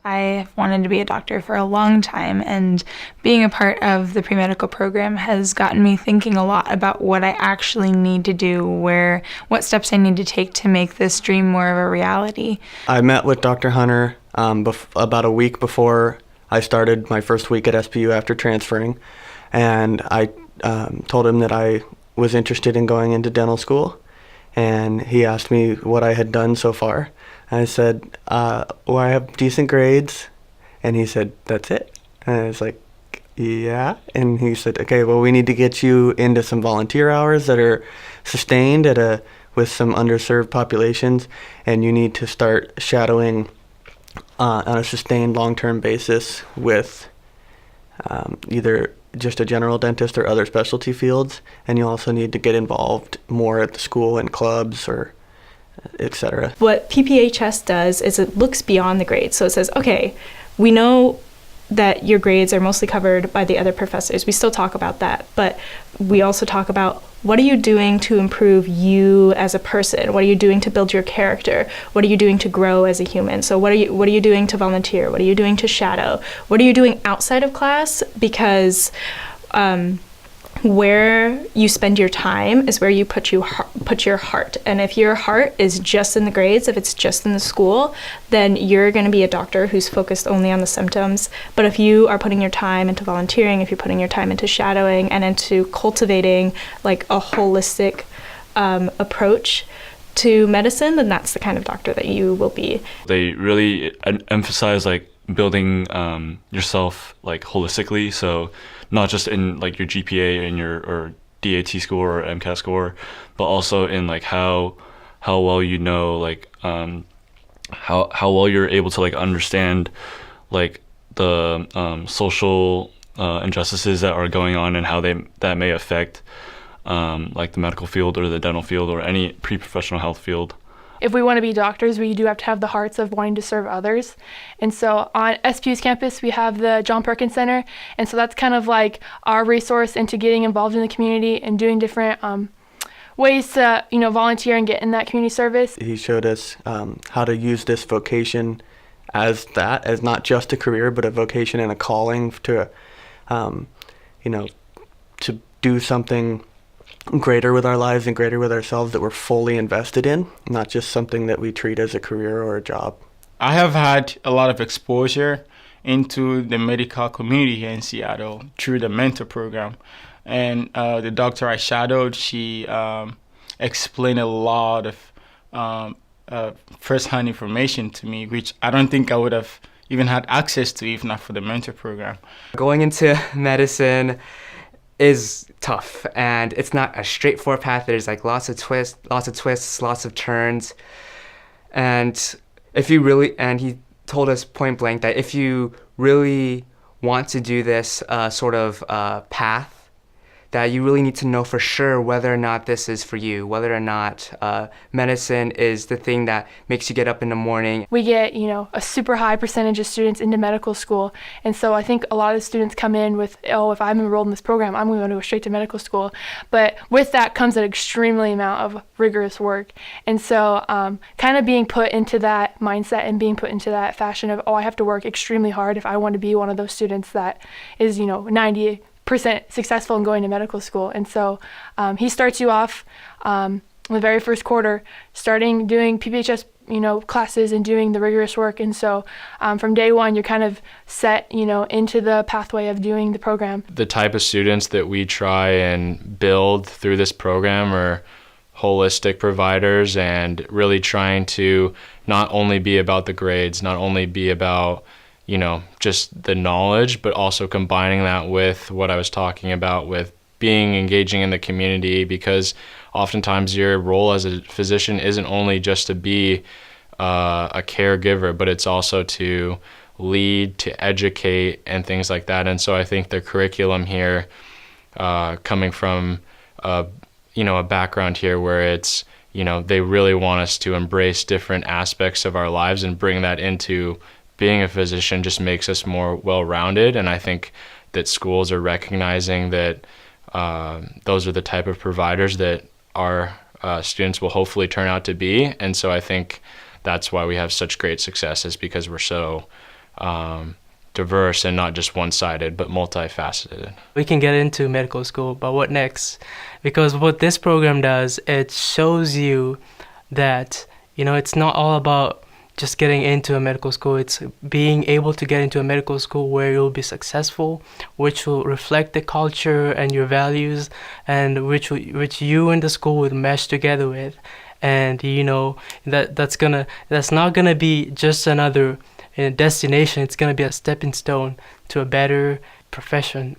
I've wanted to be a doctor for a long time, and being a part of the pre-medical program has gotten me thinking a lot about what I actually need to do, what steps I need to take to make this dream more of a reality. I met with Dr. Hunter about a week before I started my first week at SPU after transferring, and I told him that I was interested in going into dental school, and he asked me what I had done so far. I said, well, I have decent grades. And he said, that's it? And I was like, yeah. And he said, okay, well, we need to get you into some volunteer hours that are sustained with some underserved populations. And you need to start shadowing on a sustained long-term basis with either just a general dentist or other specialty fields. And you also need to get involved more at the school and clubs or etc. What PPHS does is it looks beyond the grades. So it says, okay, we know that your grades are mostly covered by the other professors. We still talk about that, but we also talk about what are you doing to improve you as a person? What are you doing to build your character? What are you doing to grow as a human? So what are you doing to volunteer? What are you doing to shadow? What are you doing outside of class? Because where you spend your time is where you put your heart. And if your heart is just in the grades, if it's just in the school, then you're going to be a doctor who's focused only on the symptoms. But if you are putting your time into volunteering, if you're putting your time into shadowing and into cultivating like a holistic approach to medicine, then that's the kind of doctor that you will be. They really emphasize like building yourself like holistically, so not just in like your GPA and or DAT score or MCAT score, but also in like how well you know like how well you're able to like understand like the social injustices that are going on and how that may affect like the medical field or the dental field or any pre-professional health field. If we want to be doctors, we do have to have the hearts of wanting to serve others. And so on SPU's campus, we have the John Perkins Center. And so that's kind of like our resource into getting involved in the community and doing different ways to, volunteer and get in that community service. He showed us how to use this vocation as not just a career, but a vocation and a calling to, to do something greater with our lives and greater with ourselves that we're fully invested in, not just something that we treat as a career or a job. I have had a lot of exposure into the medical community here in Seattle through the mentor program. And the doctor I shadowed, she explained a lot of first-hand information to me, which I don't think I would have even had access to if not for the mentor program. Going into medicine is tough, and it's not a straightforward path. There's like lots of twists, lots of turns. And he told us point blank that if you really want to do this sort of path, that you really need to know for sure whether or not this is for you, whether or not medicine is the thing that makes you get up in the morning. We get, a super high percentage of students into medical school. And so I think a lot of students come in with, if I'm enrolled in this program, I'm going to go straight to medical school. But with that comes an extremely amount of rigorous work. And so kind of being put into that mindset and being put into that fashion of, I have to work extremely hard if I want to be one of those students that is, 90% successful in going to medical school. And so he starts you off the very first quarter starting doing PPHS classes and doing the rigorous work. And so from day one you're kind of set into the pathway of doing the program. The type of students that we try and build through this program are holistic providers and really trying to not only be about the grades, not only be about just the knowledge, but also combining that with what I was talking about with being engaging in the community, because oftentimes your role as a physician isn't only just to be a caregiver, but it's also to lead, to educate, and things like that. And so I think the curriculum here, coming from a background here where it's, they really want us to embrace different aspects of our lives and bring that into being a physician, just makes us more well-rounded. And I think that schools are recognizing that those are the type of providers that our students will hopefully turn out to be. And so I think that's why we have such great success, is because we're so diverse and not just one-sided, but multifaceted. We can get into medical school, but what next? Because what this program does, it shows you that, it's not all about just getting into a medical school. It's being able to get into a medical school where you'll be successful, which will reflect the culture and your values, and which you and the school would mesh together with. And that's not gonna be just another destination. It's gonna be a stepping stone to a better profession.